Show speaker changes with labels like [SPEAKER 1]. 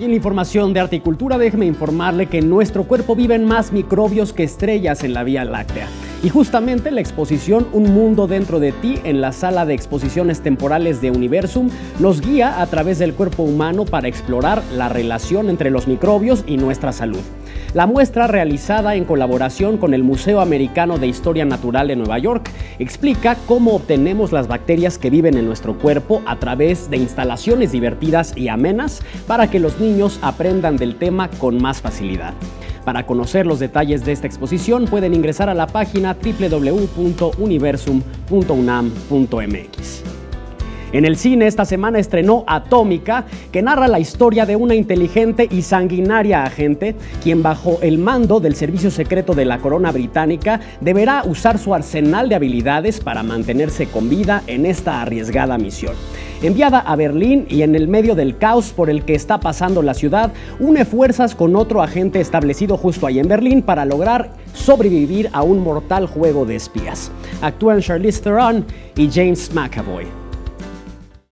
[SPEAKER 1] Y en la información de arte y cultura, déjeme informarle que en nuestro cuerpo viven más microbios que estrellas en la Vía Láctea. Y justamente la exposición Un Mundo Dentro de Ti en la Sala de Exposiciones Temporales de Universum nos guía a través del cuerpo humano para explorar la relación entre los microbios y nuestra salud. La muestra, realizada en colaboración con el Museo Americano de Historia Natural de Nueva York, explica cómo obtenemos las bacterias que viven en nuestro cuerpo a través de instalaciones divertidas y amenas para que los niños aprendan del tema con más facilidad. Para conocer los detalles de esta exposición pueden ingresar a la página www.universum.unam.mx. En el cine esta semana estrenó Atómica, que narra la historia de una inteligente y sanguinaria agente, quien bajo el mando del servicio secreto de la corona británica deberá usar su arsenal de habilidades para mantenerse con vida en esta arriesgada misión. Enviada a Berlín y en el medio del caos por el que está pasando la ciudad, une fuerzas con otro agente establecido justo ahí en Berlín para lograr sobrevivir a un mortal juego de espías. Actúan Charlize Theron y James McAvoy.